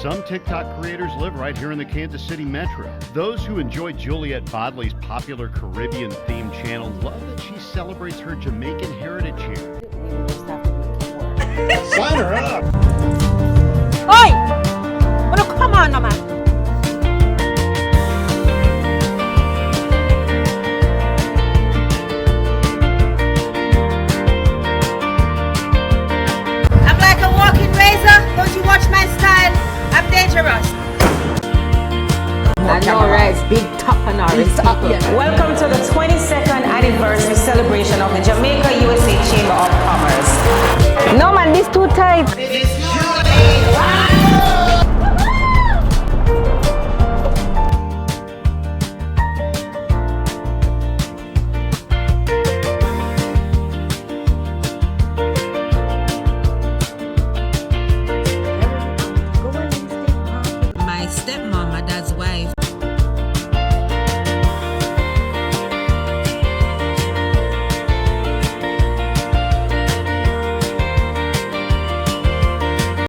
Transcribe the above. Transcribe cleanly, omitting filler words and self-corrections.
Some TikTok creators live right here in the Kansas City metro. Those who enjoy Juliette Bodley's popular Caribbean-themed channel love that she celebrates her Jamaican heritage here. Sign her up! Oi! Well, come on, man. I'm like a walking razor. Don't you watch my style? I'm dangerous. I know, right? Big top and all this. Welcome to the 22nd anniversary celebration of the Jamaica USA Chamber of Commerce. No man, this too tight.